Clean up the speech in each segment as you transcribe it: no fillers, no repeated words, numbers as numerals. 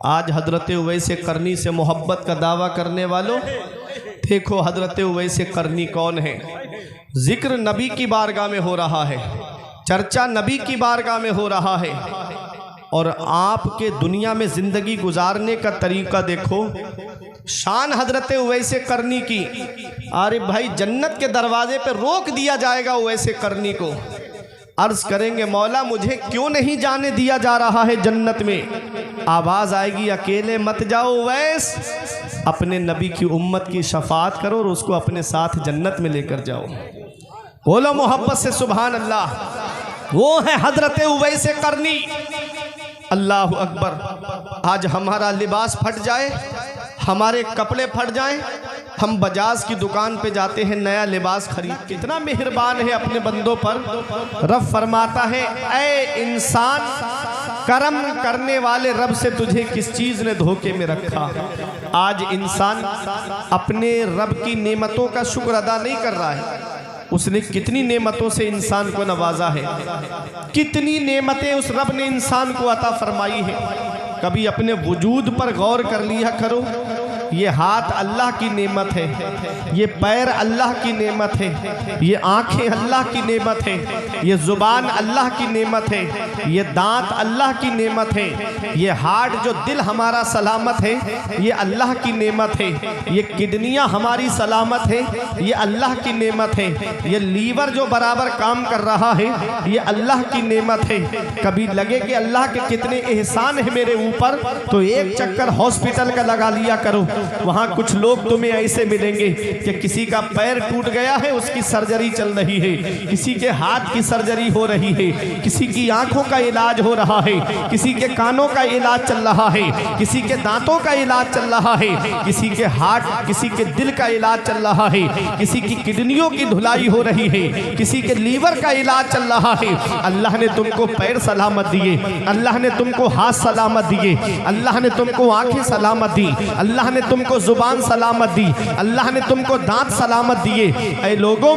आज हजरत उवैस करनी से मोहब्बत का दावा करने वालों, देखो हजरत उवैस करनी कौन है। जिक्र नबी की बारगाह में हो रहा है, चर्चा नबी की बारगाह में हो रहा है, और आपके दुनिया में ज़िंदगी गुजारने का तरीका देखो। शान हजरत उवैस करनी की, अरे भाई जन्नत के दरवाजे पे रोक दिया जाएगा उवैस करनी को। अर्ज करेंगे मौला मुझे क्यों नहीं जाने दिया जा रहा है जन्नत में। आवाज़ आएगी अकेले मत जाओ उवैस, अपने नबी की उम्मत की शफात करो और उसको अपने साथ जन्नत में लेकर जाओ। बोलो मोहब्बत से सुभान अल्लाह। वो है हजरत उवैस करनी। अल्लाह अकबर। आज हमारा लिबास फट जाए, हमारे कपड़े फट जाएं, हम बजाज की दुकान पे जाते हैं नया लिबास खरीद। कितना मेहरबान है अपने बंदों पर। रब फरमाता है ऐ इंसान, करम करने वाले रब से तुझे किस चीज़ ने धोखे में रखा। आज इंसान अपने रब की नेमतों का शुक्र अदा नहीं कर रहा है। उसने कितनी नेमतों से इंसान को नवाजा है, कितनी नेमतें उस रब ने इंसान को अता फरमाई है। कभी अपने वजूद पर गौर कर लिया करो। ये हाथ अल्लाह की नेमत है, ये पैर अल्लाह की नेमत है, ये आंखें अल्लाह की नेमत है, ये ज़ुबान अल्लाह की नेमत है, ये दांत अल्लाह की नेमत है, ये हार्ट जो दिल हमारा सलामत है ये अल्लाह की नेमत है, ये किडनियाँ हमारी सलामत है ये अल्लाह की नेमत है, ये लीवर जो बराबर काम कर रहा है ये अल्लाह की नेमत है। कभी लगे कि अल्लाह के कितने एहसान है मेरे ऊपर, तो एक चक्कर हॉस्पिटल का लगा लिया करो। वहाँ कुछ लोग तुम्हें ऐसे मिलेंगे कि किसी का पैर टूट गया है, उसकी सर्जरी चल रही है, किसी के हाथ की सर्जरी हो रही है, किसी की आंखों का इलाज हो रहा है, किसी के कानों का इलाज चल रहा है, किसी के दांतों का इलाज चल रहा है, किसी के हार्ट, किसी के दिल का इलाज चल रहा है, किसी की किडनियों की धुलाई हो रही है, किसी के लीवर का इलाज चल रहा है। अल्लाह ने तुमको पैर सलामत दिए, अल्लाह ने तुमको हाथ सलामत दिए, अल्लाह ने तुमको आंखें सलामत दी, अल्लाह ने तुमको जुबान सलामत दी, अल्लाह ने तुमको दांत सलामत दिए। ऐ लोगों,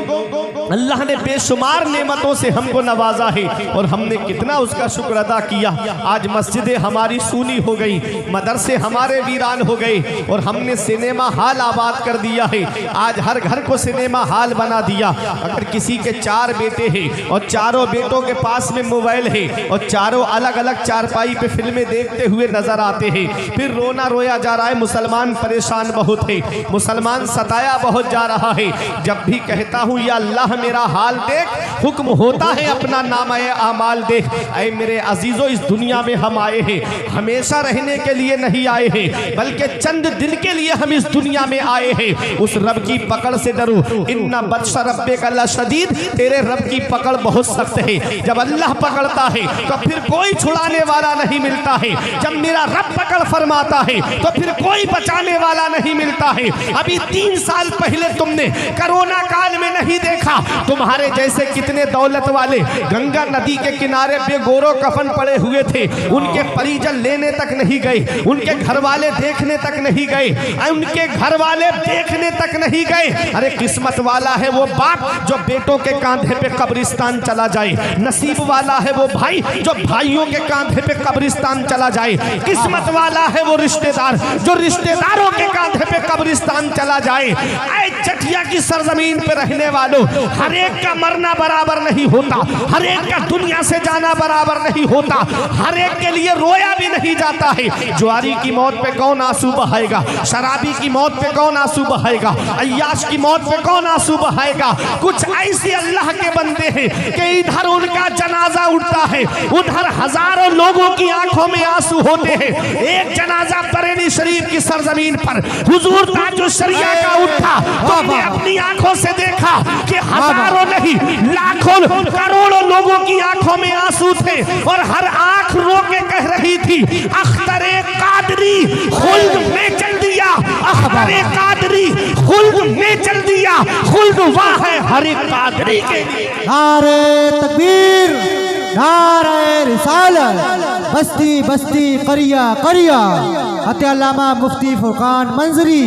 अल्लाह ने बेशुमार नेमतों से हमको नवाजा है और हमने कितना उसका शुक्र अदा किया। आज मस्जिदें हमारी सूनी हो गई, मदरसे हमारे वीरान हो गए और हमने सिनेमा हॉल आबाद कर दिया है। आज हर घर को सिनेमा हॉल बना दिया। अगर किसी के 4 बेटे हैं और चारों बेटों के पास में मोबाइल है और चारों अलग अलग चारपाई पे फिल्में देखते हुए नजर आते हैं, फिर रोना रोया जा रहा है। मुसलमान परेशान बहुत है, मुसलमान सताया बहुत जा रहा है। जब भी कहता हूँ या अल्लाह मेरा हाल देख, हुक्म होता है अपना नाम-ए आमाल देख। ऐ मेरे अजीजों, इस दुनिया में हम आए हैं हमेशा रहने के लिए नहीं आए हैं, बल्कि चंद दिन के लिए हम इस दुनिया में आए हैं। उस रब की पकड़ से डरो, इन्ना बत्श रब्बिका लशदीद, तेरे रब की पकड़ बहुत सख्त है। जब अल्लाह पकड़ता है तो फिर कोई छुड़ाने वाला नहीं मिलता है। जब मेरा रब पकड़ फरमाता है तो फिर कोई बचाने वाला नहीं मिलता है। अभी 3 साल पहले तुमने कोरोना काल में नहीं देखा, तुम्हारे जैसे कितने दौलत वाले गंगा नदी के किनारे बेगोरो कफन पड़े हुए थे, उनके परिजन लेने तक नहीं गए, उनके घर वाले देखने तक नहीं गए, उनके घर वाले देखने तक नहीं गए। अरे किस्मत वाला है वो बाप जो बेटों के कांधे पे कब्रिस्तान चला जाए, नसीब वाला है वो भाई जो भाइयों के कांधे पे कब्रिस्तान चला जाए, किस्मत वाला है वो रिश्तेदार जो रिश्तेदारों के कांधे पे कब्रिस्तान चला जाए। ऐ चटिया की सरजमीन पे रहने वालों, हर एक का मरना बराबर नहीं होता, हर एक का दुनिया से जाना बराबर नहीं होता, हर एक के लिए रोया भी नहीं जाता है। जुआरी की मौत पे कौन आंसू बहाएगा, शराबी की मौत पे कौन आंसू बहाएगा, अय्याश की मौत पे कौन आंसू बहाएगा। कुछ ऐसे अल्लाह के बंदे हैं कि इधर उनका जनाजा उठता है, उधर हजारों लोगों की आंखों में आंसू होते हैं। एक जनाजा बरेली शरीफ की सरजमीन पर हुजूर ताजुल शरिया का उठा, तुमने अपनी आंखों से देखा कि हजारों नहीं लाखों करोड़ों लोगों की आंखों में आंसू थे और हर आंख रो के कह रही थी अख्तरे कादरी खुल्द में चल दिया, अख्तरे कादरी खुल्द में चल दिया, खुल्द वाह है हर एक कादरी के लिए। नारे तकबीर, नारे रिसालत, बस्ती बस्ती करिया करिया, अल्लामा मुफ्ती फुरकान मंजरी,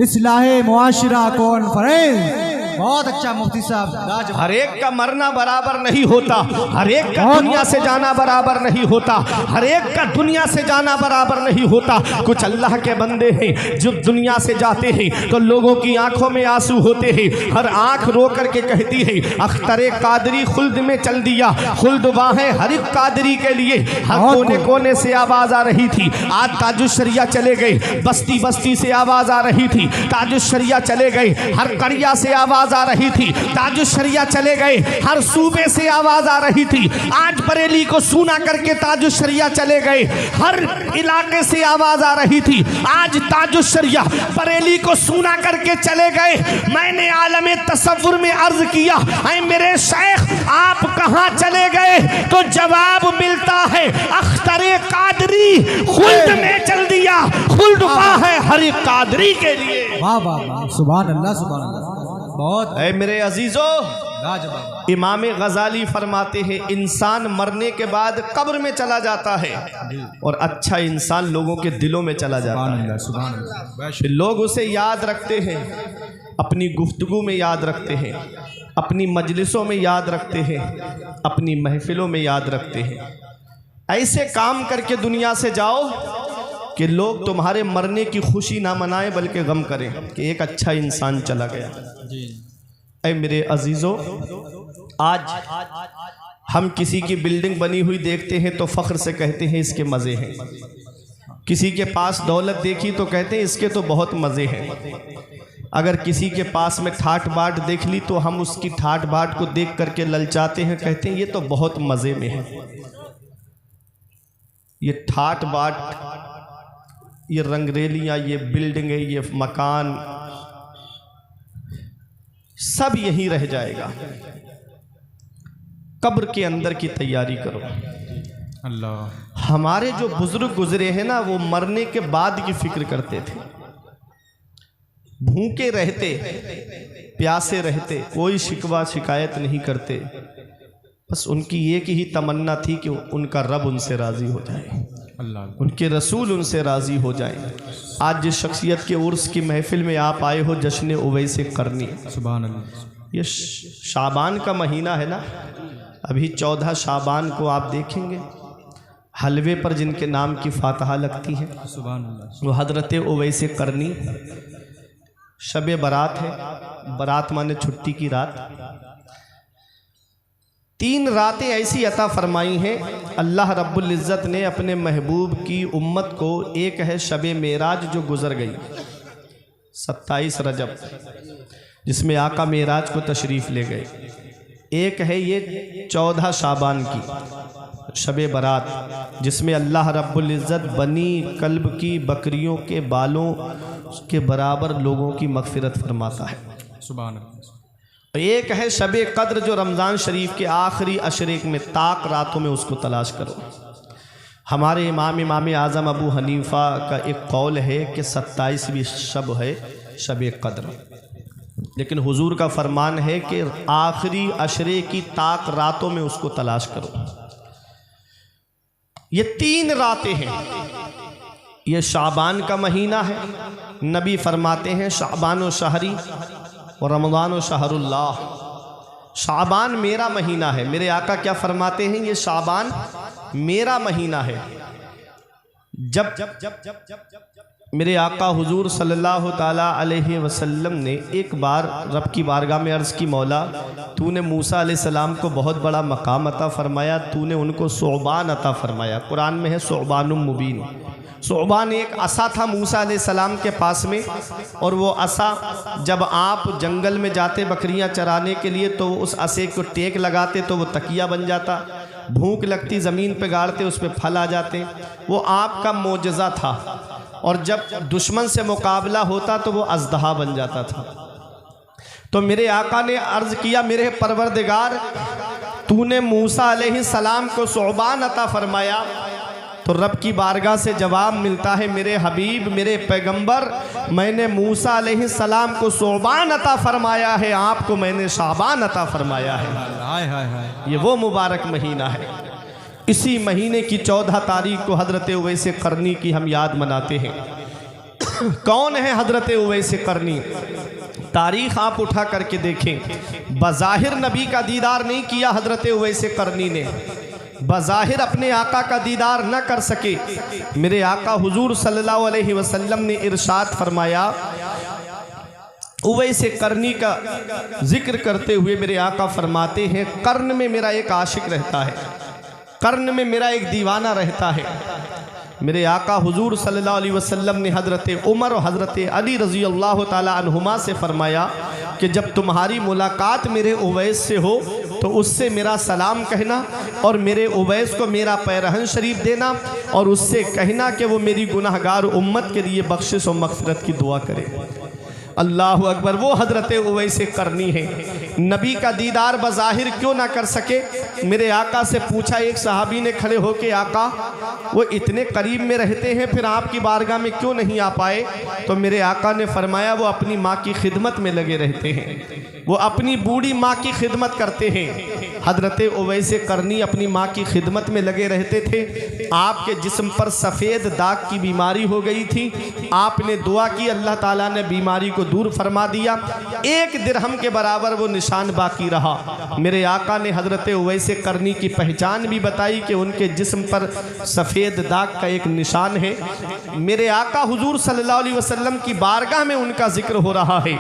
इस्लाहे मुआशरा कॉन्फ्रेंस। बहुत अच्छा मुफ्ती साहब, लाजवाब। हर एक का मरना बराबर नहीं होता, हर एक का दुनिया से जाना बराबर नहीं होता, हर एक का दुनिया से जाना बराबर नहीं होता। कुछ अल्लाह के बंदे हैं जो दुनिया से जाते हैं तो लोगों की आंखों में आंसू होते हैं, हर आंख रो करके कहती है अख्तरे कादरी खुल्द में चल दिया, खुल्द वाहे हर एक कादरी के लिए। हर कोने कोने से आवाज आ रही थी, आज ताजुशरिया चले गए, बस्ती बस्ती से आवाज आ रही थी, ताजुशरिया चले गए, हर करिया से आवाज आ रही थी, ताजुशरिया चले गए, हर सूबे से आवाज आ रही थी, आज बरेली को सूना करके ताजुशरिया चले गए, हर इलाके से आवाज आ रही थी, आज ताजुशरिया बरेली को सूना करके चले गए। मैंने आलमे तसव्वुर में अर्ज किया, ऐ मेरे शेख आप कहां चले गए? तो जवाब मिलता है अख्तरे कादरी खुल्द में चल दिया, खुल्द है हर एक कादरी के लिए। वाह वाह वाह, सुभान अल्लाह सुभान अल्लाह, बहुत ऐ मेरे अजीजों, लाजवाब। इमाम गजाली फरमाते हैं इंसान मरने के बाद कब्र में चला जाता है और अच्छा इंसान लोगों के दिलों में चला जाता है। सुभान अल्लाह। फिर लोग उसे याद रखते हैं, अपनी गुफ्तगू में याद रखते हैं, अपनी मजलिसों में याद रखते हैं, अपनी महफिलों में याद रखते हैं। ऐसे काम करके दुनिया से जाओ कि लोग तुम्हारे मरने की खुशी ना मनाएं बल्कि गम करें कि एक अच्छा इंसान चला गया। ऐ मेरे अजीज़ों, आज हम किसी की बिल्डिंग बनी हुई देखते हैं तो फ़ख्र से कहते हैं इसके मज़े हैं, किसी के पास दौलत देखी तो कहते हैं इसके तो बहुत मज़े हैं। अगर किसी के पास में ठाट बाट देख ली तो हम उसकी ठाट बाट को देख करके ललचाते हैं, कहते हैं ये तो बहुत मज़े में है। ये ठाट बाट, ये रंगरेलियाँ, ये बिल्डिंगें, ये मकान सब यहीं रह जाएगा। कब्र के अंदर की तैयारी करो। अल्लाह। हमारे जो बुजुर्ग गुजरे हैं ना, वो मरने के बाद की फिक्र करते थे, भूखे रहते, प्यासे रहते, कोई शिकवा शिकायत नहीं करते, बस उनकी एक ही तमन्ना थी कि उनका रब उनसे राज़ी हो जाए, अल्लाह उनके रसूल उनसे राज़ी हो जाएं। आज जिस शख्सियत के उर्स की महफिल में आप आए हो, जश्न उवैस करनी, सुभान अल्लाह। ये शाबान का महीना है ना, अभी 14 शाबान को आप देखेंगे हलवे पर जिनके नाम की फातहा लगती है, सुभान अल्लाह। वो हज़रत उवैस करनी। शब बारात है, बारात माने छुट्टी की रात। 3 रातें ऐसी अता फरमाई हैं अल्लाह रब्बुल इज़्ज़त ने अपने महबूब की उम्मत को। एक है शब मेराज जो गुज़र गई 27 रजब, जिसमें आका मेराज को तशरीफ़ ले गए। एक है ये 14 शाबान की शब बारात, जिसमें अल्लाह रब्बुल इज़्ज़त बनी कल्ब की बकरियों के बालों के बराबर लोगों की मग़फ़िरत फरमाता है। सुभान अल्लाह। एक है शब कद्र जो रमज़ान शरीफ के आखिरी अशरे में ताक रातों में उसको तलाश करो। हमारे इमाम आज़म अबू हनीफ़ा का एक कौल है कि 27वीं शब है शब कद्र, लेकिन हुजूर का फरमान है कि आखिरी अशरे की ताक रातों में उसको तलाश करो। ये 3 रातें हैं। ये शाबान का महीना है, नबी फरमाते हैं शाबान व शहरी और रमज़ान व शहरुल्लाह। शाबान मेरा महीना है। मेरे आका क्या फरमाते हैं, ये शाबान मेरा महीना है। जब मेरे आका हुजूर सल्लल्लाहु ताला अलैहि वसल्लम ने एक बार रब की बारगाह में अर्ज़ की, मौला तूने मूसा अलैहिस्सलाम को बहुत बड़ा मकाम अता फरमाया, तूने उनको सोबान अता फरमाया। कुरान में है सोबानुम मुबीन। सोबान एक असा था मूसा अलैहिस्सलाम के पास में, और वो असा जब आप जंगल में जाते बकरियां चराने के लिए तो उस असे को टेक लगाते तो वो तकिया बन जाता, भूख लगती ज़मीन पे गाड़ते उस पर फल आ जाते। वो आपका मोजज़ा था, और जब दुश्मन से मुकाबला होता तो वो अज़दहा बन जाता था। तो मेरे आका ने अर्ज़ किया, मेरे परवरदिगार तूने मूसा अलैहिस्सलाम को सोबान अता फरमाया, तो रब की बारगाह से जवाब मिलता है, मेरे हबीब मेरे पैगंबर मैंने मूसा अलैहिस्सलाम को सोबान अता फरमाया है, आपको मैंने शाबान अता फरमाया है। हाय हाय हाय। ये वो मुबारक महीना है। इसी महीने की 14 तारीख को हज़रत उवैस करनी की हम याद मनाते हैं। कौन है हज़रत उवैस करनी? तारीख आप उठा करके देखें, बज़ाहिर नबी का दीदार नहीं किया हज़रत उवैस करनी ने, बज़ाहिर अपने आका का दीदार न कर सके। मेरे आका हुजूर सल्लल्लाहु अलैहि वसल्लम ने इरशाद फरमाया, उवैस करनी का जिक्र करते हुए मेरे आका फरमाते हैं, कर्न में मेरा एक आशिक रहता है, कर्न में मेरा एक दीवाना रहता है। मेरे आका हुजूर सल्लल्लाहु अलैहि वसल्लम ने हज़रत उमर और हज़रत अली रज़ी अल्लाह ताला अन्हुमा से फरमाया कि जब तुम्हारी मुलाकात मेरे उवैस से हो तो उससे मेरा सलाम कहना और मेरे उवैस को मेरा पैरहन शरीफ देना और उससे कहना कि वो मेरी गुनाहगार उम्मत के लिए बख्शिश और मग़फ़िरत की दुआ करे। अल्लाह अकबर। वो हज़रत उवैस करनी है। नबी का दीदार बज़ाहिर क्यों ना कर सके। मेरे आका से पूछा, एक सहाबी ने खड़े होके, आका वो इतने करीब में रहते हैं फिर आपकी बारगाह में क्यों नहीं आ पाए। तो मेरे आका ने फरमाया, वो अपनी माँ की खिदमत में लगे रहते हैं, वो अपनी बूढ़ी माँ की खिदमत करते हैं। हज़रत उवैस करनी अपनी माँ की खिदमत में लगे रहते थे। आपके जिस्म पर सफ़ेद दाग की बीमारी हो गई थी, आपने दुआ की, अल्लाह ताला ने बीमारी को दूर फरमा दिया। एक दिरहम के बराबर वो निशान बाकी रहा। मेरे आका ने हज़रत उवैस करनी की पहचान भी बताई कि उनके जिस्म पर सफ़ेद दाग का एक निशान है। मेरे आका हुजूर सल्लल्लाहु अलैहि वसल्लम की बारगाह में उनका जिक्र हो रहा है,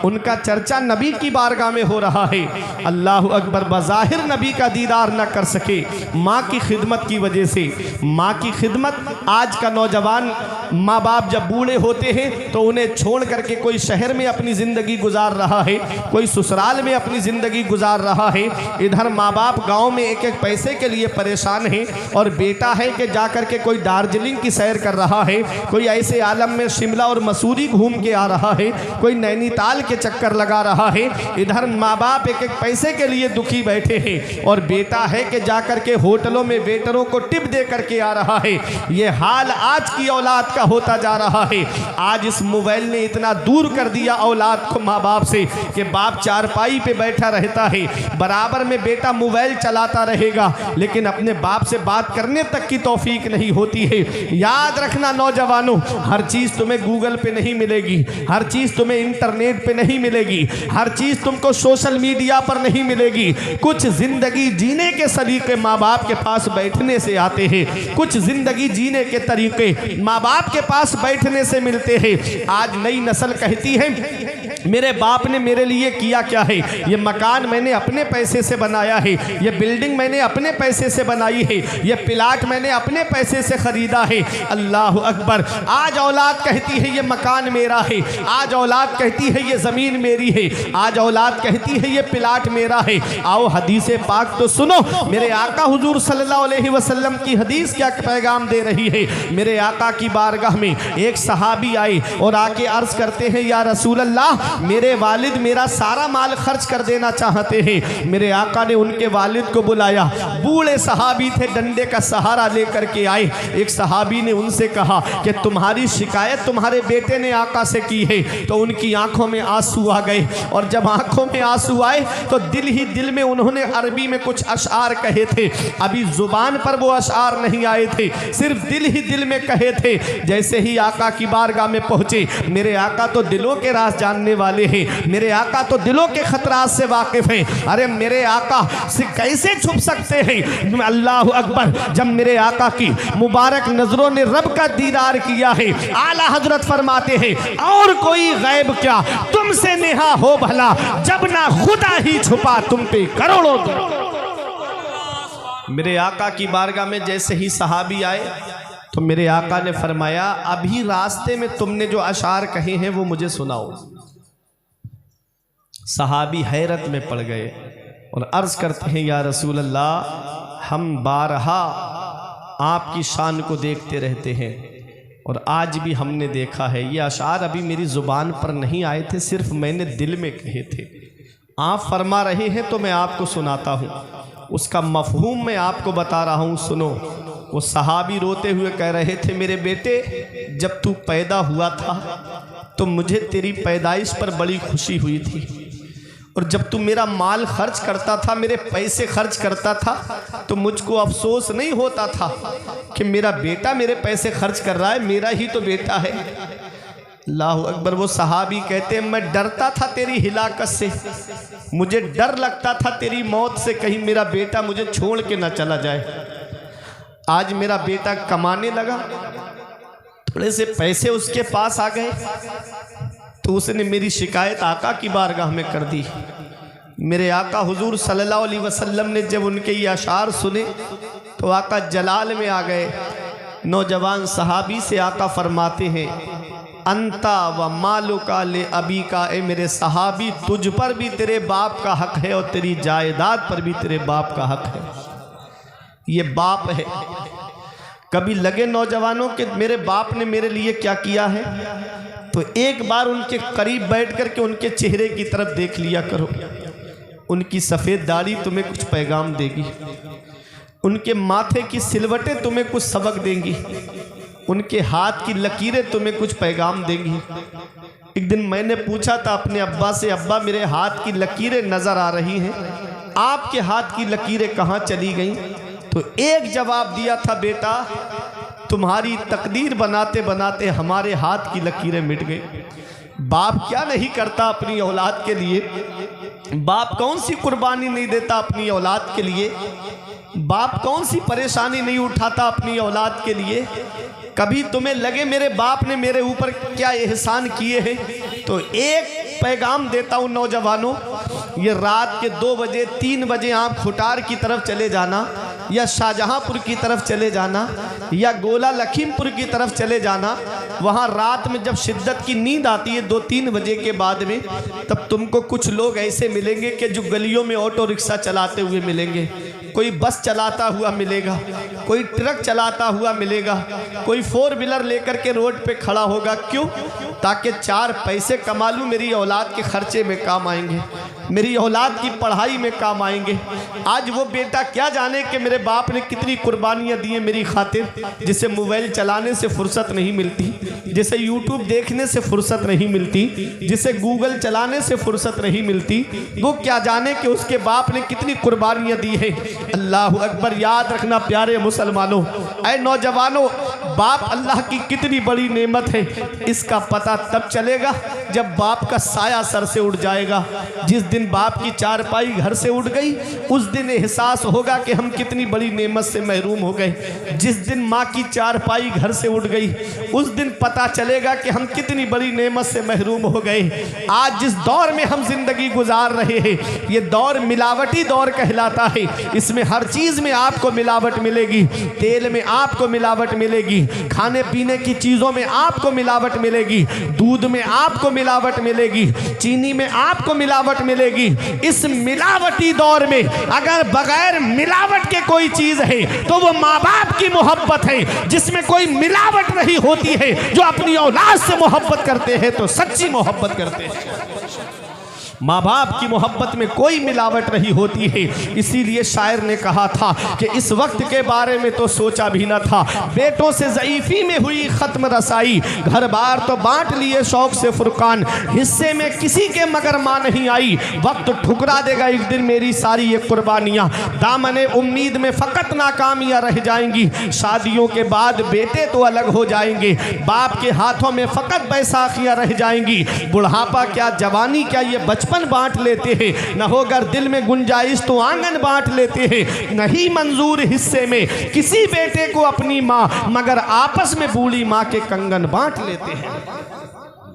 उनका चर्चा नबी की बारगाह में हो रहा है। अल्लाह अकबर। बज़ाहिर नबी का दीदार न कर सके माँ की खिदमत की वजह से। माँ की खिदमत, आज का नौजवान माँ बाप जब बूढ़े होते हैं तो उन्हें छोड़ करके कोई शहर में अपनी ज़िंदगी गुजार रहा है, कोई ससुराल में अपनी ज़िंदगी गुजार रहा है। इधर माँ बाप गांव में एक एक पैसे के लिए परेशान हैं और बेटा है कि जा कर के कोई दार्जिलिंग की सैर कर रहा है, कोई ऐसे आलम में शिमला और मसूरी घूम के आ रहा है, कोई नैनीताल के चक्कर लगा रहा है। इधर माँ बाप एक एक पैसे के लिए दुखी बैठे हैं और बेटा है कि जा कर के होटलों में वेटरों को टिप दे करके आ रहा है। ये हाल आज की औलाद का होता जा रहा है। आज इस मोबाइल ने इतना दूर कर दिया औलाद को माँ बाप से कि बाप चारपाई पे बैठा रहता है, बराबर में बेटा मोबाइल चलाता रहेगा, लेकिन अपने बाप से बात करने तक की तौफीक नहीं होती है। याद रखना नौजवानों, हर चीज़ तुम्हें गूगल पे नहीं मिलेगी, हर चीज़ तुम्हें इंटरनेट पे नहीं मिलेगी, हर चीज़ तुमको सोशल मीडिया पर नहीं मिलेगी। कुछ ज़िंदगी जीने के सलीके माँ बाप के पास बैठने से आते हैं, कुछ ज़िंदगी जीने के तरीके माँ बाप के पास बैठने से मिलते हैं। आज नई नस्ल कहती है, मेरे बाप ने मेरे लिए किया क्या है, ये मकान मैंने अपने पैसे से बनाया है, ये बिल्डिंग मैंने अपने पैसे से बनाई है, ये प्लाट मैंने अपने पैसे से ख़रीदा है। अल्लाह अकबर। आज औलाद कहती है ये मकान मेरा है, आज औलाद कहती है ये ज़मीन मेरी है, आज औलाद कहती है ये प्लाट मेरा है। आओ हदीस पाक तो सुनो, मेरे आका हुजूर सल्लल्लाहु अलैहि वसल्लम की हदीस क्या पैगाम दे रही है। मेरे आका की बारगाह में एक सहाबी आए और आके अर्ज़ करते हैं, या रसूल अल्लाह, मेरे वालिद मेरा सारा माल खर्च कर देना चाहते हैं। मेरे आका ने उनके वालिद को बुलाया, बूढ़े सहाबी थे, डंडे का सहारा लेकर के आए। एक सहाबी ने उनसे कहा कि तुम्हारी शिकायत तुम्हारे बेटे ने आका से की है। तो उनकी आंखों में आंसू आ गए और जब आंखों में आंसू आए तो दिल ही दिल में उन्होंने अरबी में कुछ अशआर कहे थे। अभी जुबान पर वो अशआर नहीं आए थे, सिर्फ दिल ही दिल में कहे थे। जैसे ही आका की बारगाह में पहुंचे, मेरे आका तो दिलों के राज जानने वाले हैं, मेरे आका तो दिलों के खतरात से वाकिफ हैं। अरे मेरे आका से कैसे छुप सकते हैं। अल्लाह अकबर। जब मेरे आका की मुबारक नजरों ने रब का दीदार किया है, आला हजरत फरमाते हैं, और कोई गैब क्या तुमसे नेहा हो भला, जब ना खुदा ही छुपा तुम पे करोड़ों। मेरे आका की बारगाह में जैसे ही सहाबी आए तो मेरे आका ने फरमाया, अभी रास्ते में तुमने जो अशार कहे हैं वो मुझे सुनाओ। सहाबी हैरत में पड़ गए और अर्ज़ करते हैं, या रसूल अल्लाह, हम बारहा आपकी शान को देखते रहते हैं और आज भी हमने देखा है। ये अशार अभी मेरी ज़ुबान पर नहीं आए थे, सिर्फ मैंने दिल में कहे थे। आप फरमा रहे हैं तो मैं आपको सुनाता हूँ, उसका मफ़हूम मैं आपको बता रहा हूँ, सुनो। वो सहाबी रोते हुए कह रहे थे, मेरे बेटे, जब तू पैदा हुआ था तो मुझे तेरी पैदाइश पर बड़ी खुशी हुई थी, और जब तू मेरा माल खर्च करता था, मेरे पैसे खर्च करता था, तो मुझको अफसोस नहीं होता था कि मेरा बेटा मेरे पैसे खर्च कर रहा है, मेरा ही तो बेटा है। अल्लाहु अकबर। वो सहाबी कहते हैं मैं डरता था तेरी हिलाकत से, मुझे डर लगता था तेरी मौत से, कहीं मेरा बेटा मुझे छोड़ के ना चला जाए। आज मेरा बेटा कमाने लगा, थोड़े से पैसे उसके पास आ गए तो उसने मेरी शिकायत आका की बारगाह में कर दी। मेरे आका हुजूर सल्लल्लाहु अलैहि वसल्लम ने जब उनके ये अशार सुने तो आका जलाल में आ गए। नौजवान सहाबी से आका फरमाते हैं अंता व मालुका ले अबी का, ए मेरे सहाबी तुझ पर भी तेरे बाप का हक है और तेरी जायदाद पर भी तेरे बाप का हक है। ये बाप है। कभी लगे नौजवानों के मेरे बाप ने मेरे लिए क्या किया है, तो एक बार उनके करीब बैठ कर के उनके चेहरे की तरफ देख लिया करो। उनकी सफ़ेद दाढ़ी तुम्हें कुछ पैगाम देगी, उनके माथे की सिलवटें तुम्हें कुछ सबक देंगी, उनके हाथ की लकीरें तुम्हें कुछ पैगाम देंगी। एक दिन मैंने पूछा था अपने अब्बा से, अब्बा मेरे हाथ की लकीरें नज़र आ रही हैं, आपके हाथ की लकीरें कहाँ चली गईं? तो एक जवाब दिया था, बेटा तुम्हारी तकदीर बनाते बनाते हमारे हाथ की लकीरें मिट गई। बाप क्या नहीं करता अपनी औलाद के लिए, बाप कौन सी कुर्बानी नहीं देता अपनी औलाद के लिए, बाप कौन सी परेशानी नहीं उठाता अपनी औलाद के लिए। कभी तुम्हें लगे मेरे बाप ने मेरे ऊपर क्या एहसान किए हैं, तो एक पैगाम देता हूँ नौजवानों, ये रात के 2 बजे 3 बजे आप खुटार की तरफ चले जाना, या शाहजहांपुर की तरफ चले जाना, या गोला लखीमपुर की तरफ चले जाना। वहाँ रात में जब शिद्दत की नींद आती है 2-3 बजे के बाद में, तब तुमको कुछ लोग ऐसे मिलेंगे कि जो गलियों में ऑटो रिक्शा चलाते हुए मिलेंगे, कोई बस चलाता हुआ मिलेगा, कोई ट्रक चलाता हुआ मिलेगा, कोई 4 व्हीलर लेकर के रोड पे खड़ा होगा। क्यों? ताकि 4 पैसे कमा लूँ, मेरी औलाद के खर्चे में काम आएंगे, मेरी औलाद की पढ़ाई में काम आएंगे। आज वो बेटा क्या जाने कि मेरे बाप ने कितनी कुर्बानियाँ दी हैं मेरी खातिर, जिसे मोबाइल चलाने से फुर्सत नहीं मिलती, जिसे यूट्यूब देखने से फुर्सत नहीं मिलती, जिसे गूगल चलाने से फुर्सत नहीं मिलती। वो क्या जाने कि उसके बाप ने कितनी कुर्बानियाँ दी हैं। अल्लाह अकबर। याद रखना प्यारे मुसलमानों, ऐ नौजवानों, बाप अल्लाह की कितनी बड़ी नेमत है, इसका पता तब चलेगा जब बाप का साया सर से उड़ जाएगा। जिस दिन बाप की चारपाई घर से उड़ गई, उस दिन एहसास होगा कि हम कितनी बड़ी नेमत से महरूम हो गए। जिस दिन माँ की चारपाई घर से उड़ गई, उस दिन पता चलेगा कि हम कितनी बड़ी नेमत से महरूम हो गए। आज जिस दौर में हम जिंदगी गुजार रहे हैं, ये दौर मिलावटी दौर कहलाता है। इसमें हर चीज में आपको मिलावट मिलेगी, तेल में आपको मिलावट मिलेगी, खाने पीने की चीजों में आपको मिलावट मिलेगी, दूध में आपको मिलावट मिलेगी, चीनी में आपको मिलावट मिलेगी। इस मिलावटी दौर में अगर बगैर मिलावट के कोई चीज है तो वो माँ बाप की मोहब्बत है, जिसमें कोई मिलावट नहीं होती है। जो अपनी औलाद से मोहब्बत करते हैं तो सच्ची मोहब्बत करते हैं। माँ बाप की मोहब्बत में कोई मिलावट नहीं होती है। इसीलिए शायर ने कहा था कि इस वक्त के बारे में तो सोचा भी न था, बेटों से ज़ईफ़ी में हुई ख़त्म रसाई, घर बार तो बांट लिए शौक से फुरकान, हिस्से में किसी के मगर माँ नहीं आई, वक्त ठुकरा देगा एक दिन मेरी सारी ये कुर्बानियाँ, दामने उम्मीद में फ़कत नाकामियाँ रह जाएंगी, शादियों के बाद बेटे तो अलग हो जाएंगे, बाप के हाथों में फ़कत बैसाखियाँ रह जाएंगी, बुढ़ापा क्या जवानी क्या ये बचपन बांट लेते हैं, न होगर दिल में गुंजाइश तो आंगन बांट लेते हैं, नहीं मंजूर हिस्से में किसी बेटे को अपनी माँ, मगर आपस में बूढ़ी माँ के कंगन बांट लेते हैं।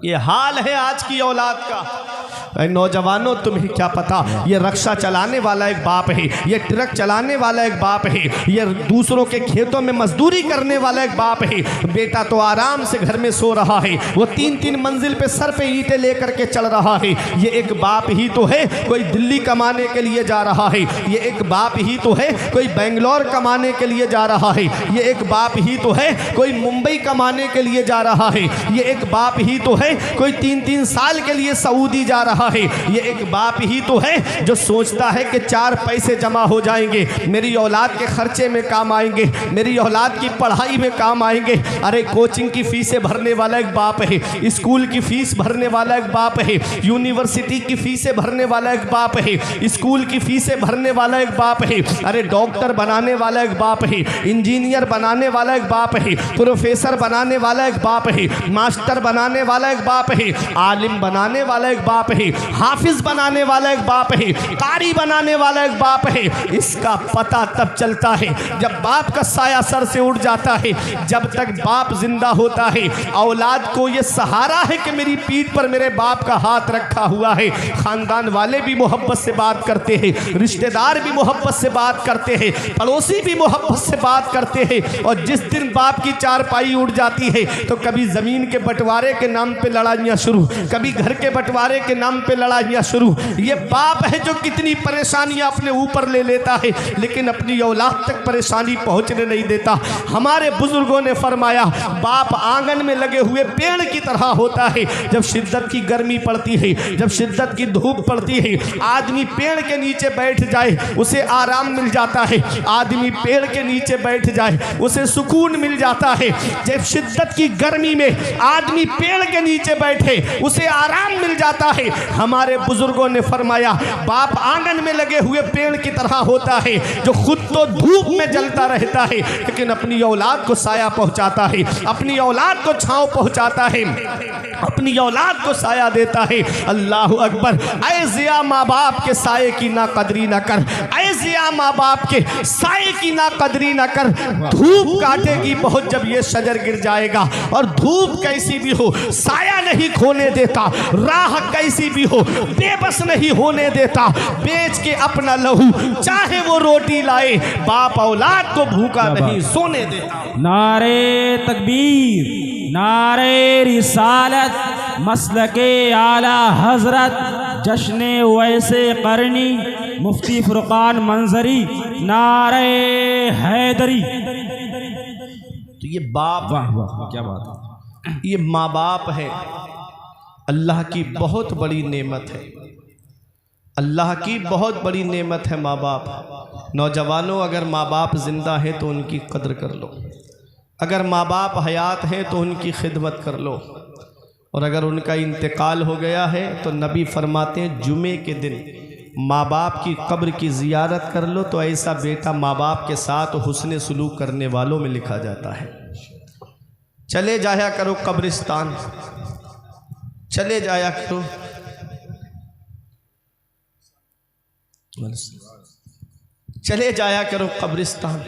ये हाल है आज की औलाद का। नौजवानों, तुम्हें क्या पता, ये रक्षा चलाने वाला एक बाप है, ये ट्रक चलाने वाला एक बाप है, ये दूसरों के खेतों में मजदूरी करने वाला एक बाप है। बेटा तो आराम से घर में सो रहा है, वो 3-3 मंजिल पे सर पे ईंटें लेकर के चल रहा है। ये एक बाप ही तो है, कोई दिल्ली कमाने के लिए जा रहा है। ये एक बाप ही तो है, कोई बेंगलोर कमाने के लिए जा रहा है। ये एक बाप ही तो है, कोई मुंबई कमाने के लिए जा रहा है। ये एक बाप ही तो है, कोई 3-3 साल के लिए सऊदी जा रहा रहा है। ये एक बाप ही तो है जो सोचता है कि 4 पैसे जमा हो जाएंगे, मेरी औलाद के खर्चे में काम आएंगे, मेरी औलाद की पढ़ाई में काम आएंगे। अरे कोचिंग की फीसें भरने वाला एक बाप है, स्कूल की फीस भरने वाला एक बाप है, यूनिवर्सिटी की फीसें भरने वाला एक बाप है, स्कूल की फीसें भरने वाला एक बाप है। अरे डॉक्टर बनाने वाला एक बाप है, इंजीनियर बनाने वाला एक बाप है, प्रोफेसर बनाने वाला एक बाप है, मास्टर बनाने वाला एक बाप है, आलिम बनाने वाला एक बाप है, हाफिज बनाने वाला एक बाप है, कारी बनाने वाला एक बाप है। इसका पता तब चलता है जब बाप का साया सर से उड़ जाता है। जब तक बाप जिंदा होता है औलाद को ये सहारा है कि मेरी पीठ पर मेरे बाप का हाथ रखा हुआ है। खानदान वाले भी मोहब्बत से बात करते हैं, रिश्तेदार भी मोहब्बत से बात करते हैं, पड़ोसी भी मोहब्बत से बात करते हैं। और जिस दिन बाप की चारपाई उड़ जाती है तो कभी ज़मीन के बंटवारे के नाम पे लड़ाइयाँ शुरू, कभी घर के बंटवारे के नाम पे लड़ाइयाँ शुरू। ये बाप है जो कितनी परेशानियाँ अपने ऊपर ले लेता है लेकिन अपनी औलाद तक परेशानी पहुँचने नहीं देता। हमारे बुजुर्गों ने फरमाया बाप आंगन में लगे हुए पेड़ की तरह होता है। जब शिद्दत की गर्मी पड़ती है, जब शिद्दत की धूप पड़ती है, आदमी पेड़ के नीचे बैठ जाए उसे आराम मिल जाता है। आदमी पेड़ के नीचे बैठ जाए उसे सुकून मिल जाता है। जब शिद्दत की गर्मी में आदमी पेड़ के नीचे बैठे उसे आराम मिल जाता है। हमारे बुजुर्गों ने फरमाया बाप आंगन में लगे हुए पेड़ की तरह होता है जो खुद तो धूप में जलता रहता है लेकिन अपनी औलाद को साया पहुंचाता है, अपनी औलाद को छांव पहुंचाता है, अपनी औलाद को साया देता है। अल्लाह अकबर। ऐ जिया माँ बाप के साये की ना कदरी ना कर, ऐ जिया माँ बाप के साये की ना कदरी ना कर। धूप काटेगी बहुत जब ये शजर गिर जाएगा। और धूप कैसी भी हो साया नहीं खोने देता, राह कैसी भी हो बेबस नहीं होने देता। बेच के अपना लहू चाहे वो रोटी लाए, बाप औलाद को भूखा नहीं सोने देता। नारे तकबीर, नारे रिसालत, मसलके आला हजरत, जश्ने वैसे करनी, मुफ्ती फुरकान मंजरी, नारे हैदरी। तो ये बाप, वाह वाह क्या बात है। ये माँ बाप है, अल्लाह की बहुत बड़ी नेमत है, अल्लाह की बहुत बड़ी नेमत है माँ बाप। नौजवानों अगर माँ बाप ज़िंदा है तो उनकी कद्र कर लो, अगर माँ बाप हयात हैं तो उनकी खिदमत कर लो, और अगर उनका इंतकाल हो गया है तो नबी फरमाते हैं जुमे के दिन माँ बाप की कब्र की ज़ियारत कर लो तो ऐसा बेटा माँ बाप के साथ हुस्न सलूक करने वालों में लिखा जाता है। चले जाया करो कब्रिस्तान, चले जाया करो, चले जाया करो कब्रिस्तान।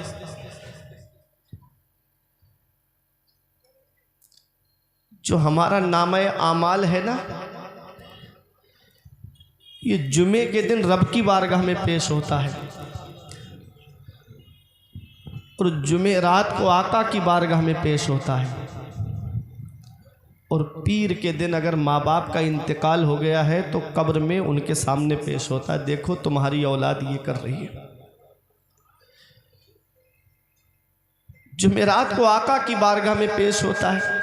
जो हमारा नामे आमाल है ना, ये जुमे के दिन रब की बारगाह में पेश होता है और जुमे रात को आका की बारगाह में पेश होता है। और पीर के दिन अगर माँ बाप का इंतकाल हो गया है तो कब्र में उनके सामने पेश होता है, देखो तुम्हारी औलाद ये कर रही है। जुमेरात को आका की बारगाह में पेश होता है।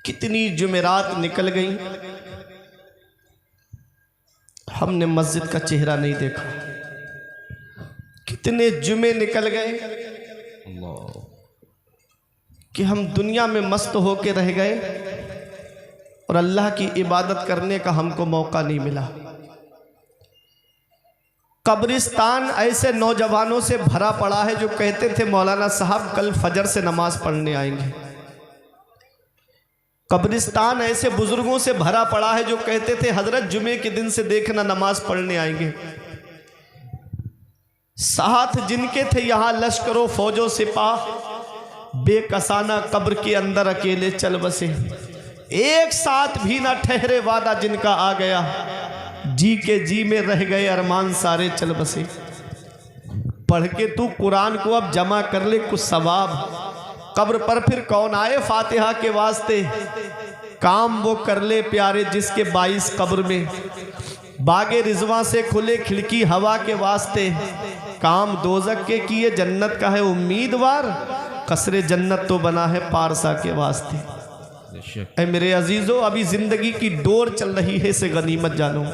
कितनी जुमेरात निकल गई, हमने मस्जिद का चेहरा नहीं देखा। कितने जुमे निकल गए कि हम दुनिया में मस्त होके रह गए और अल्लाह की इबादत करने का हमको मौका नहीं मिला। कब्रिस्तान ऐसे नौजवानों से भरा पड़ा है जो कहते थे मौलाना साहब कल फजर से नमाज पढ़ने आएंगे। कब्रिस्तान ऐसे बुजुर्गों से भरा पड़ा है जो कहते थे हजरत जुमे के दिन से देखना नमाज पढ़ने आएंगे। साथ जिनके थे यहाँ लश्करों फौजों सिपाह, बेकसाना कब्र के अंदर अकेले चल बसे। एक साथ भी ना ठहरे वादा जिनका आ गया, जी के जी में रह गए अरमान सारे चल बसे। पढ़ के तू कुरान को अब जमा कर ले कुछ सवाब, कब्र पर फिर कौन आए फातिहा के वास्ते। काम वो कर ले प्यारे जिसके 22 कब्र में, बागे रिजवा से खुले खिड़की हवा के वास्ते। काम दोजक के किए जन्नत का है उम्मीदवार, कसरे जन्नत तो बना है पारसा के वास्ते। ऐ मेरे अजीजों, अभी जिंदगी की डोर चल रही है, इसे गनीमत जानो।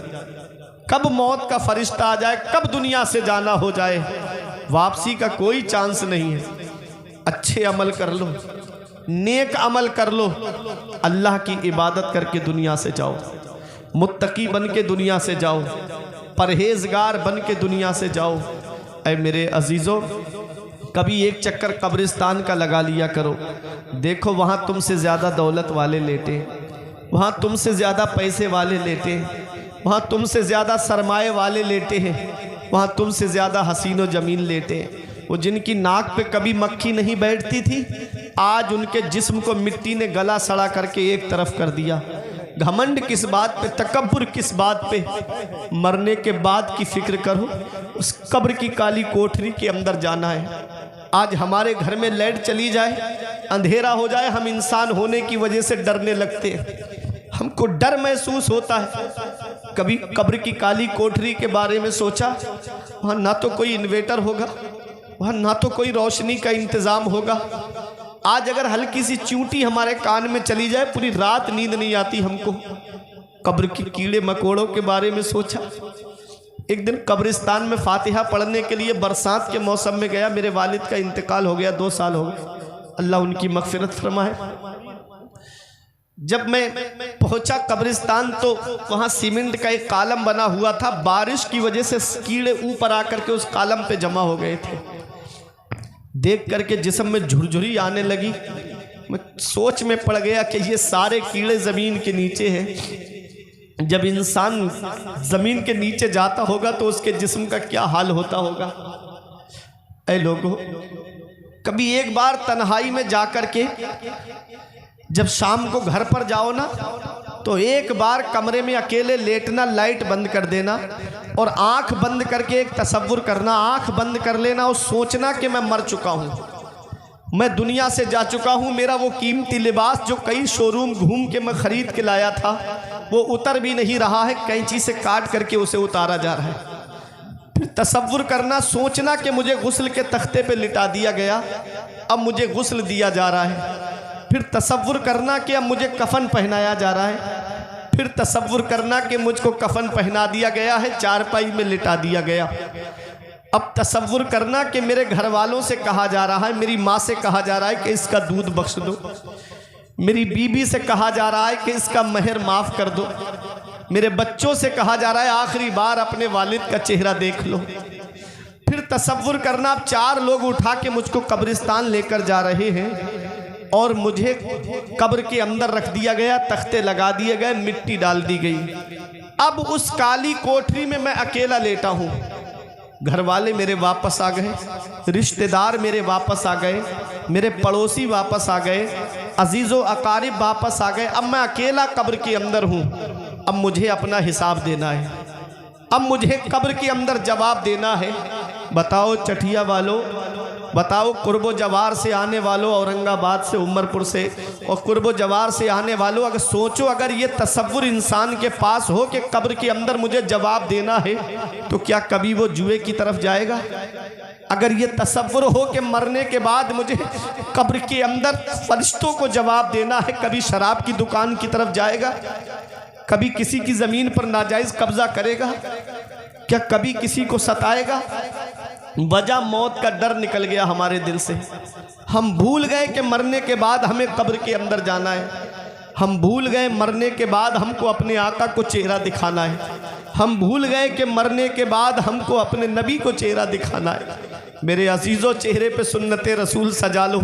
कब मौत का फरिश्ता आ जाए, कब दुनिया से जाना हो जाए, वापसी का कोई चांस नहीं है। अच्छे अमल कर लो, नेक अमल कर लो, अल्लाह की इबादत करके दुनिया से जाओ, मुत्तकी बन के दुनिया से जाओ, परहेजगार बन के दुनिया से जाओ। ऐ मेरे अजीज़ों, कभी एक चक्कर कब्रिस्तान का लगा लिया करो। देखो वहाँ तुमसे ज़्यादा दौलत वाले लेटे, वहाँ तुमसे ज़्यादा पैसे वाले लेटे, वहाँ तुमसे ज़्यादा सरमाए वाले लेटे हैं, वहाँ तुमसे ज़्यादा हसीनो जमीन लेटे। वो जिनकी नाक पे कभी मक्खी नहीं बैठती थी, आज उनके जिस्म को मिट्टी ने गला सड़ा करके एक तरफ कर दिया। घमंड किस बात पे, तकब्बुर किस बात पे? मरने के बाद की फिक्र करो, उस कब्र की काली कोठरी के अंदर जाना है। आज हमारे घर में लाइट चली जाए, अंधेरा हो जाए, हम इंसान होने की वजह से डरने लगते हैं, हमको डर महसूस होता है। कभी कब्र की काली कोठरी के बारे में सोचा? वहाँ ना तो कोई इन्वेटर होगा, वहाँ ना तो कोई रोशनी का इंतज़ाम होगा। आज अगर हल्की सी चूंटी हमारे कान में चली जाए, पूरी रात नींद नहीं आती हमको। कब्र की कीड़े मकोड़ों के बारे में सोचा? एक दिन कब्रिस्तान में फातिहा पढ़ने के लिए बरसात के मौसम में गया। मेरे वालिद का इंतकाल हो गया, 2 साल हो गए, अल्लाह उनकी मगफिरत फरमाए। जब मैं पहुंचा कब्रिस्तान तो वहाँ सीमेंट का एक कॉलम बना हुआ था, बारिश की वजह से कीड़े ऊपर आकर के उस कॉलम पे जमा हो गए थे। देख करके जिस्म में झुरझुरी आने लगी। मैं सोच में पड़ गया कि ये सारे कीड़े ज़मीन के नीचे हैं। जब इंसान ज़मीन के नीचे जाता होगा तो उसके जिस्म का क्या हाल होता होगा। ऐ लोगों, कभी एक बार तन्हाई में जा कर के जब शाम को घर पर जाओ ना, तो एक बार कमरे में अकेले लेटना, लाइट बंद कर देना और आंख बंद करके एक तसव्वुर करना, आंख बंद कर लेना और सोचना कि मैं मर चुका हूँ, मैं दुनिया से जा चुका हूँ। मेरा वो कीमती लिबास जो कई शोरूम घूम के मैं ख़रीद के लाया था, वो उतर भी नहीं रहा है, कैंची से काट करके उसे उतारा जा रहा है। फिर तसव्वुर करना, सोचना कि मुझे गुस्ल के तख्ते पे लिटा दिया गया, अब मुझे गुस्ल दिया जा रहा है। फिर तसव्वुर करना कि अब मुझे कफन पहनाया जा रहा है। फिर तसव्वुर करना कि मुझको कफन पहना दिया गया है, चारपाई में लिटा दिया गया। अब तसव्वुर करना कि मेरे घर वालों से कहा जा रहा है, मेरी माँ से कहा जा रहा है कि इसका दूध बख्श दो, मेरी बीबी से कहा जा रहा है कि इसका महर माफ़ कर दो, मेरे बच्चों से कहा जा रहा है आखिरी बार अपने वालिद का चेहरा देख लो। फिर तसव्वुर करना, अब 4 लोग उठा के मुझको कब्रिस्तान लेकर जा रहे हैं और मुझे कब्र के अंदर रख दिया गया, तख्ते लगा दिए गए, मिट्टी डाल दी गई। अब उस काली कोठरी में मैं अकेला लेटा हूँ। घर वाले मेरे वापस आ गए, रिश्तेदार मेरे वापस आ गए, मेरे पड़ोसी वापस आ गए, अजीज़ो अकारिब वापस आ गए। अब मैं अकेला कब्र के अंदर हूँ। अब मुझे अपना हिसाब देना है, अब मुझे कब्र के अंदर जवाब देना है। बताओ चटिया वालों, बताओ कुर्बो जवार से आने वालों, औरंगाबाद से, उमरपुर से और कुर्बो जवार से आने वालों, अगर सोचो अगर ये तसव्वुर इंसान के पास हो कि कब्र के अंदर मुझे जवाब देना है, तो क्या कभी वो जुए की तरफ जाएगा? अगर ये तसव्वुर हो कि मरने के बाद मुझे कब्र के अंदर फरिश्तों को जवाब देना है, कभी शराब की दुकान की तरफ जाएगा? कभी किसी की ज़मीन पर नाजायज़ कब्जा करेगा? क्या कभी किसी को सताएगा? वजह मौत का डर निकल गया हमारे दिल से। हम भूल गए कि मरने के बाद हमें कब्र के अंदर जाना है। हम भूल गए मरने के बाद हमको अपने आका को चेहरा दिखाना है। हम भूल गए कि मरने के बाद हमको अपने नबी को चेहरा दिखाना है। मेरे अजीज़ों, चेहरे पे सुन्नत रसूल सजा लो,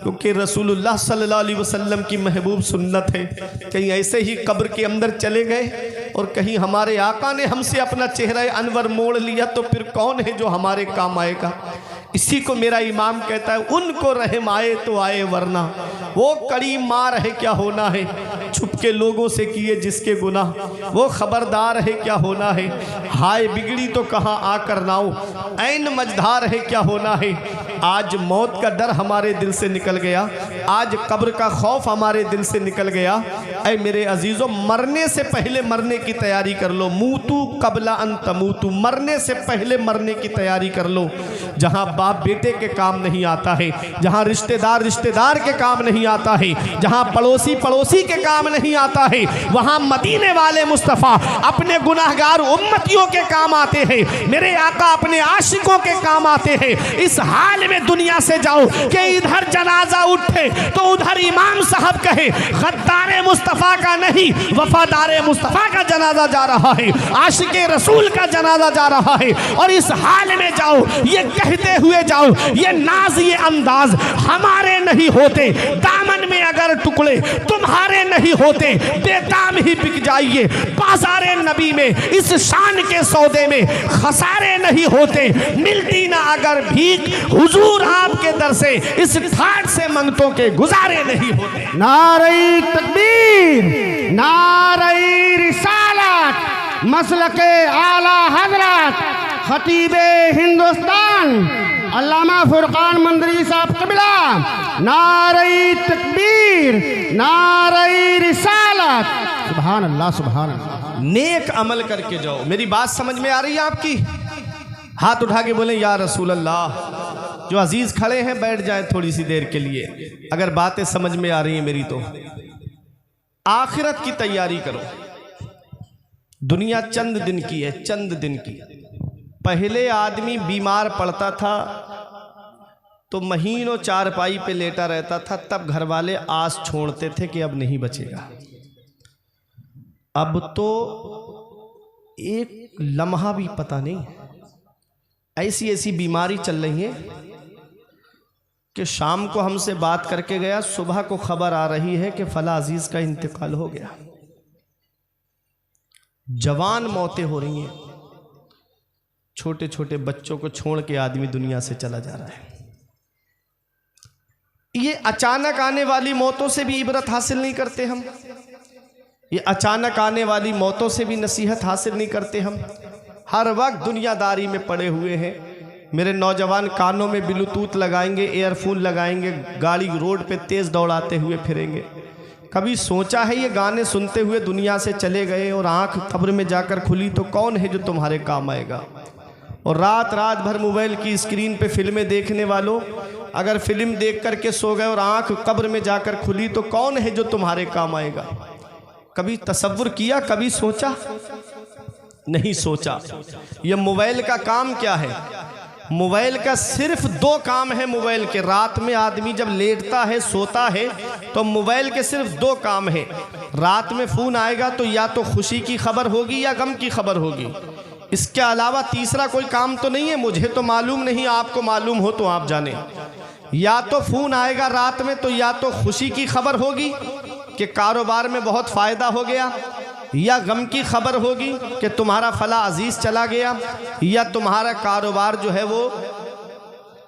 क्योंकि रसूलुल्लाह सल्लल्लाहु अलैहि वसल्लम की महबूब सुन्नत है। कहीं ऐसे ही कब्र के अंदर चले गए और कहीं हमारे आका ने हमसे अपना चेहरा अनवर मोड़ लिया, तो फिर कौन है जो हमारे काम आएगा? इसी को मेरा इमाम कहता है, उनको रहम आए तो आए, वरना वो कड़ी मार है क्या होना है। छुप के लोगों से किए जिसके गुनाह, वो खबरदार है क्या होना है। हाय बिगड़ी तो कहाँ आकर नाओ, ऐन मझधार है क्या होना है। आज मौत का डर हमारे दिल से निकल गया, आज कब्र का खौफ हमारे दिल से निकल गया। ऐ मेरे अजीज़ों, मरने से पहले मरने की तैयारी कर लो। मूतू कबला अन तमूतू, मरने से पहले मरने की तैयारी कर लो। जहाँ बाप बेटे के काम नहीं आता है, जहाँ रिश्तेदार रिश्तेदार के काम नहीं आता है, जहाँ पड़ोसी पड़ोसी के काम नहीं आता है, वहाँ मदीने वाले मुस्तफ़ा अपने गुनाहगार उम्मतियों के काम आते हैं। मेरे आका अपने आशिकों के काम आते हैं। इस हाल में दुनिया से जाओ कि इधर जनाजा उठे तो उधर इमाम साहब कहे गद्दारे मुस्तफ़ा का नहीं, वफादारे मुस्तफ़ा का जनाजा जा रहा है, आशिके रसूल का जनाजा जा रहा है। और इस हाल में जाओ, ये कहते हुए जाओ, ये नाज ये अंदाज हमारे नहीं होते, दामन में अगर टुकड़े तुम्हारे नहीं होते, बेदाम ही बिक जाइए बाजारे नबी में। इस शान के सौदे में खसारे नहीं होते, मिलती ना अगर भीख हुजूर आपके दर से, इस ठाट से मंगतों के गुजारे नहीं होते। नारे तकबीर, नारे रिसालत, मसलके आला हजरत खतीबे हिंदुस्तान अल्लामा फुरकान मंदरी साहब क़िबला। नारे तकबीर, नारे रिसालत, सुभान अल्लाह सुभान अल्लाह। नेक अमल करके जाओ। मेरी बात समझ में आ रही है आपकी? हाथ उठा के बोले या रसूल अल्लाह। जो अजीज खड़े हैं बैठ जाए थोड़ी सी देर के लिए, अगर बातें समझ में आ रही हैं मेरी तो। आखिरत की तैयारी करो। दुनिया चंद दिन की है, चंद दिन की। पहले आदमी बीमार पड़ता था तो महीनों चारपाई पे लेटा रहता था, तब घर वाले आस छोड़ते थे कि अब नहीं बचेगा। अब तो एक लम्हा भी पता नहीं, ऐसी ऐसी बीमारी चल रही है कि शाम को हमसे बात करके गया, सुबह को खबर आ रही है कि फला अजीज का इंतकाल हो गया। जवान मौतें हो रही हैं, छोटे छोटे बच्चों को छोड़ के आदमी दुनिया से चला जा रहा है। ये अचानक आने वाली मौतों से भी इबरत हासिल नहीं करते हम, ये अचानक आने वाली मौतों से भी नसीहत हासिल नहीं करते हम। हर वक्त दुनियादारी में पड़े हुए हैं। मेरे नौजवान कानों में ब्लूटूथ लगाएंगे, एयरफोन लगाएंगे, गाड़ी रोड पे तेज़ दौड़ाते हुए फिरेंगे। कभी सोचा है ये गाने सुनते हुए दुनिया से चले गए और आंख कब्र में जाकर खुली तो कौन है जो तुम्हारे काम आएगा? और रात रात भर मोबाइल की स्क्रीन पे फिल्में देखने वालों, अगर फिल्म देख कर के सो गए और आंख कब्र में जाकर खुली तो कौन है जो तुम्हारे काम आएगा? कभी तसव्वुर किया, कभी सोचा? नहीं सोचा। ये मोबाइल का काम क्या है? मोबाइल का सिर्फ दो काम है मोबाइल के। रात में आदमी जब लेटता है सोता है तो मोबाइल के सिर्फ दो काम है। रात में फ़ोन आएगा तो या तो खुशी की खबर होगी या गम की खबर होगी, इसके अलावा तीसरा कोई काम तो नहीं है। मुझे तो मालूम नहीं, आपको मालूम हो तो आप जाने। या तो फ़ोन आएगा रात में तो या तो खुशी की खबर होगी कि कारोबार में बहुत फ़ायदा हो गया, या गम की खबर होगी कि तुम्हारा फला अजीज़ चला गया, या तुम्हारा कारोबार जो है वो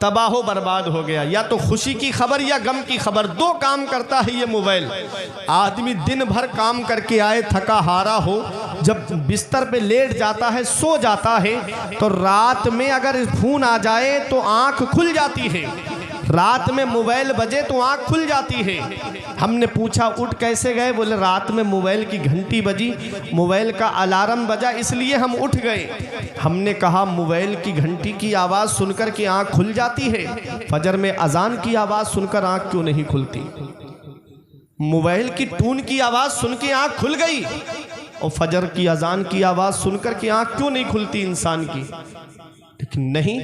तबाह बर्बाद हो गया। या तो खुशी की खबर या गम की खबर, दो काम करता है ये मोबाइल। आदमी दिन भर काम करके आए, थका हारा हो, जब बिस्तर पे लेट जाता है, सो जाता है, तो रात में अगर फ़ोन आ जाए तो आँख खुल जाती है। रात में मोबाइल बजे तो आँख खुल जाती है। हमने पूछा उठ कैसे गए? बोले रात में मोबाइल की घंटी बजी, मोबाइल का अलार्म बजा, इसलिए हम उठ गए। हमने कहा मोबाइल की घंटी की आवाज़ सुनकर के आँख खुल जाती है, फजर में अजान की आवाज़ सुनकर आँख क्यों नहीं खुलती? मोबाइल की टून की आवाज़ सुन के आँख खुल गई और फजर की अजान की आवाज़ सुनकर के आँख क्यों नहीं खुलती इंसान की? लेकिन नहीं,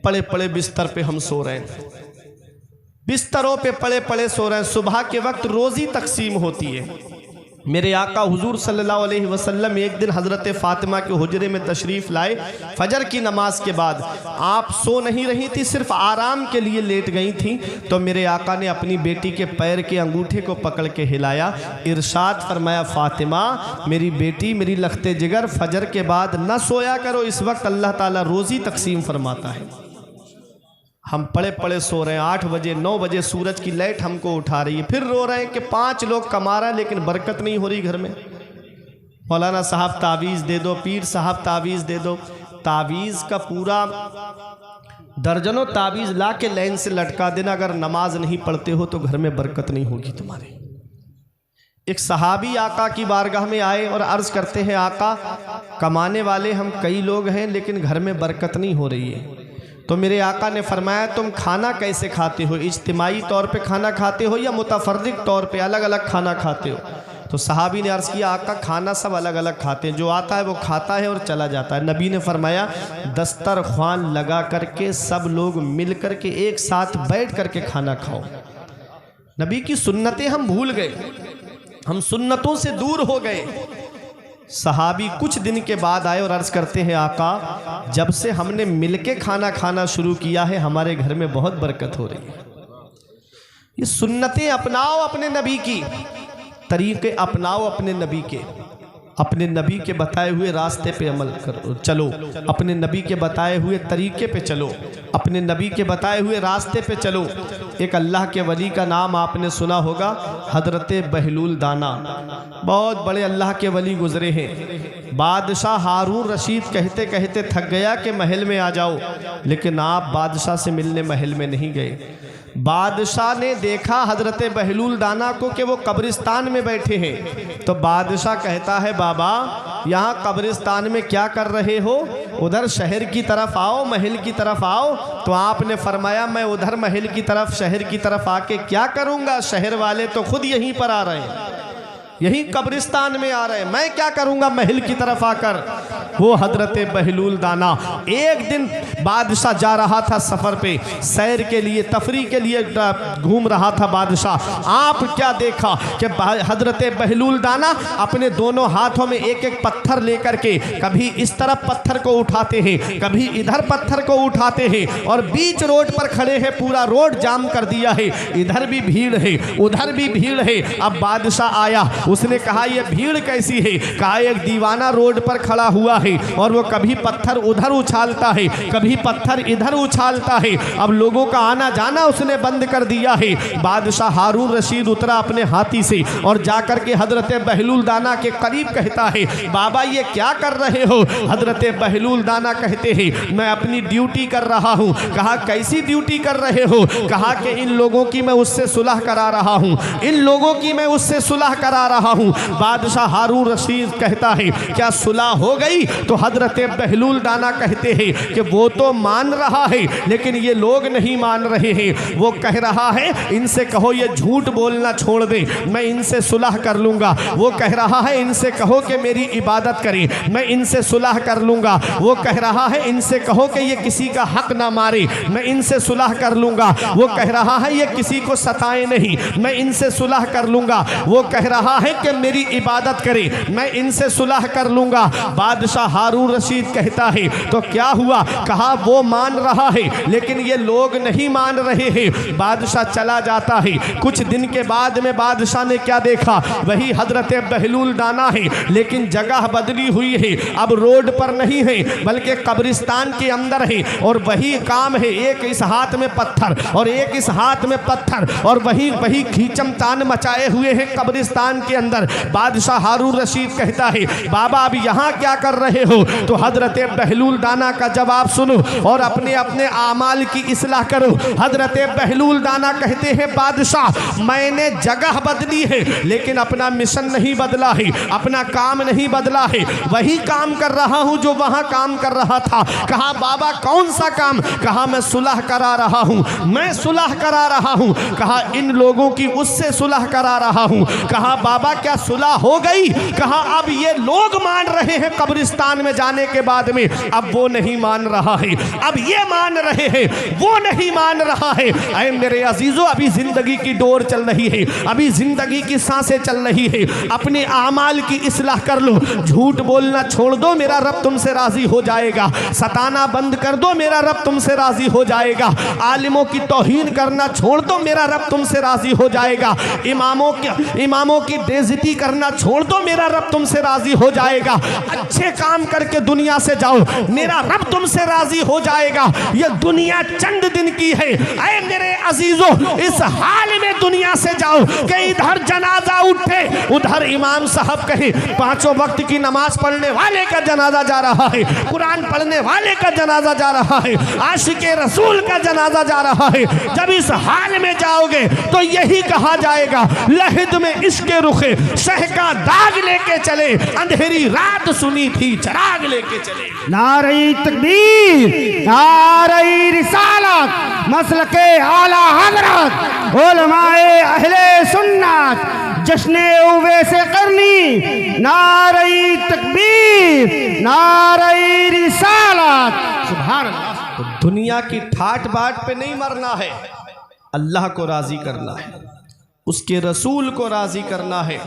पड़े पड़े बिस्तर पे हम सो रहे हैं, बिस्तरों पे पड़े पड़े सो रहे हैं। सुबह के वक्त रोज़ी तकसीम होती है। मेरे आका हुजूर सल्लल्लाहु अलैहि वसल्लम एक दिन हज़रत फ़ातिमा के हुजरे में तशरीफ़ लाए। फजर की नमाज के बाद आप सो नहीं रही थी, सिर्फ आराम के लिए लेट गई थी। तो मेरे आका ने अपनी बेटी के पैर के अंगूठे को पकड़ के हिलाया, इरशाद फरमाया, फ़ातिमा मेरी बेटी, मेरी लखते जिगर, फजर के बाद न सोया करो, इस वक्त अल्लाह ताला रोज़ी तकसीम फरमाता है। हम पड़े पड़े सो रहे हैं, 8 बजे 9 बजे सूरज की लाइट हमको उठा रही है, फिर रो रहे हैं कि 5 लोग कमा रहे हैं लेकिन बरकत नहीं हो रही घर में। मौलाना साहब तावीज़ दे दो, पीर साहब तावीज़ दे दो। तावीज़ का पूरा दर्जनों ताबीज़ ला के लाइन से लटका देना, अगर नमाज नहीं पढ़ते हो तो घर में बरकत नहीं होगी तुम्हारे। एक सहाबी आका की बारगाह में आए और अर्ज़ करते हैं, आका कमाने वाले हम कई लोग हैं लेकिन घर में बरकत नहीं हो रही है। तो मेरे आका ने फरमाया, तुम खाना कैसे खाते हो, इज्तिमाई तौर पे खाना खाते हो या मुतफर्रिक तौर पे अलग अलग खाना खाते हो? तो सहाबी ने अर्ज़ किया, आका खाना सब अलग अलग खाते हैं, जो आता है वो खाता है और चला जाता है। नबी ने फरमाया, दस्तरख्वान लगा करके सब लोग मिल करके एक साथ बैठ करके खाना खाओ। नबी की सुन्नतें हम भूल गए, हम सुन्नतों से दूर हो गए। सहाबी कुछ दिन के बाद आए और अर्ज़ करते हैं, आका जब से हमने मिलके खाना खाना शुरू किया है हमारे घर में बहुत बरकत हो रही है। ये सुन्नतें अपनाओ, अपने नबी की तरीके अपनाओ, अपने नबी के बताए हुए रास्ते पे अमल करो, चलो, अपने नबी के बताए हुए तरीके पे चलो, अपने नबी के बताए हुए रास्ते पे चलो। एक अल्लाह के वली का नाम आपने सुना होगा, हज़रत बहलूल दाना, बहुत बड़े अल्लाह के वली गुजरे हैं। बादशाह हारून रशीद कहते कहते थक गया कि महल में आ जाओ, लेकिन आप बादशाह से मिलने महल में नहीं गए। बादशाह ने देखा हज़रत बहलूल दाना को कि वो कब्रिस्तान में बैठे हैं, तो बादशाह कहता है, बाबा यहाँ कब्रिस्तान में क्या कर रहे हो, उधर शहर की तरफ आओ, महल की तरफ आओ। तो आपने फरमाया, मैं उधर महल की तरफ शहर की तरफ आके क्या करूँगा, शहर वाले तो खुद यहीं पर आ रहे हैं, यहीं कब्रिस्तान में आ रहे हैं, मैं क्या करूँगा महल की तरफ आकर। वो हज़रत बहलूल दाना, एक दिन बादशाह जा रहा था सफ़र पे, सैर के लिए, तफरी के लिए घूम रहा था बादशाह। आप क्या देखा कि हज़रत बहलूल दाना अपने दोनों हाथों में एक एक पत्थर लेकर के कभी इस तरफ पत्थर को उठाते हैं, कभी इधर पत्थर को उठाते हैं, और बीच रोड पर खड़े हैं, पूरा रोड जाम कर दिया है, इधर भी भीड़ है उधर भी भीड़ है। अब बादशाह आया, उसने कहा, ये भीड़ कैसी है? कहा, एक दीवाना रोड पर खड़ा हुआ है और वो कभी पत्थर उधर उछालता है, कभी पत्थर इधर उछालता है। अब लोगों का आना जाना उसने बंद कर दिया है। बादशाह हारून रशीद उतरा अपने हाथी से और जाकर के हज़रत बहलूल दाना के करीब कहता है, बाबा ये क्या कर रहे हो? हज़रत बहलूल दाना कहते हैं, मैं अपनी ड्यूटी कर रहा हूँ। कहा, कैसी ड्यूटी कर रहे हो? कहा कि इन लोगों की मैं उससे सुलह करा रहा हूँ, इन लोगों की मैं उससे सुलह करा रहा हूँ। बादशाह हारून रशीद कहता है, क्या सुलह हो गई? तो हज़रत बहलूल दाना कहते हैं कि वो तो मान रहा है लेकिन ये लोग नहीं मान रहे हैं। वो कह रहा है, इनसे कहो ये झूठ बोलना छोड़ दे, मैं इनसे सुलह कर लूँगा। वो कह रहा है, इनसे कहो कि मेरी इबादत करें, मैं इनसे सुलह कर लूँगा। वो कह रहा है, इनसे कहो कि ये किसी का हक ना मारे, मैं इनसे सुलह कर लूँगा। वो कह रहा है, ये किसी को सताए नहीं, मैं इनसे सुलह कर लूँगा। वो कह रहा है कि मेरी इबादत करे, मैं इनसे सुलह कर लूँगा। बादशाह हारून रशीद कहता है, तो क्या हुआ? कहा, वो मान रहा है लेकिन ये लोग नहीं मान रहे हैं। बादशाह चला जाता है। कुछ दिन के बाद में बादशाह ने क्या देखा? वही हज़रत बहलूल दाना है लेकिन जगह बदली हुई है, अब रोड पर नहीं है बल्कि कब्रिस्तान के अंदर है, और वही काम है, एक इस हाथ में पत्थर और एक इस हाथ में पत्थर, और वही खींचम तान मचाए हुए हैं कब्रिस्तान के अंदर। बादशाह हारून रशीद कहता है, बाबा अब यहाँ क्या कर रहे हो? तो हज़रत बहलूल दाना का जवाब सुनो और अपने अपने आमाल की इस्लाह करो। हज़रत बहलूल दाना कहते हैं, बादशाह मैंने जगह बदली है लेकिन अपना मिशन नहीं बदला है, अपना काम नहीं बदला है, वही काम कर रहा हूँ जो वहाँ काम कर रहा था। कहा, बाबा कौन सा काम? कहा, मैं सुलह करा रहा हूँ, मैं सुलह करा रहा हूँ। कहा, इन लोगों की उससे सुलह करा रहा हूँ। कहा, बाबा क्या सुलह हो गई? कहा, अब ये लोग मान रहे हैं कब्रिस्तान में जाने के बाद में, अब वो नहीं मान रहा है, अब ये मान रहे हैं, वो नहीं मान रहा है। ऐ मेरे अजीजों, अभी जिंदगी की डोर चल रही है, अभी जिंदगी की सांसें चल रही है। अपने आमाल की इस्लाह कर लो, झूठ बोलना छोड़ दो, मेरा रब तुमसे राजी हो जाएगा। सताना बंद कर दो, मेरा रब तुमसे राजी हो जाएगा। आलिमों की तौहीन करना छोड़ दो, मेरा रब तुमसे राजी हो जाएगा। इमामों की बेइज्जती करना छोड़ दो, मेरा रब तुमसे राजी हो जाएगा। अच्छे काम करके दुनिया से जाओ, मेरा रब तुमसे राजी हो जाएगा। ये दुनिया चंद दिन की है। ऐ मेरे अजीजों, इस हाल में दुनिया से जाओ कि इधर जनाजा उठे, उधर इमाम साहब कहे 5 वक्त की नमाज पढ़ने वाले का जनाजा जा रहा है, कुरान पढ़ने वाले का जनाजा जा रहा है, आशिके रसूल का जनाजा जा रहा है। जब इस हाल में जाओगे तो यही कहा जाएगा, लहिद में इसके रुखे शह का दाग लेके चले, अंधेरी रात सुनी थी चराग लेके चले। नारे तकबीर, नारे रिसालत, मसलके आला हजरत, उलमाए अहले सुन्नत, जश्ने उवैसे करनी। नारे तकबीर, नारे रिसालत। सुभान अल्लाह। तो दुनिया की ठाट बाट पे नहीं मरना है, अल्लाह को राजी करना है, उसके रसूल को राजी करना है।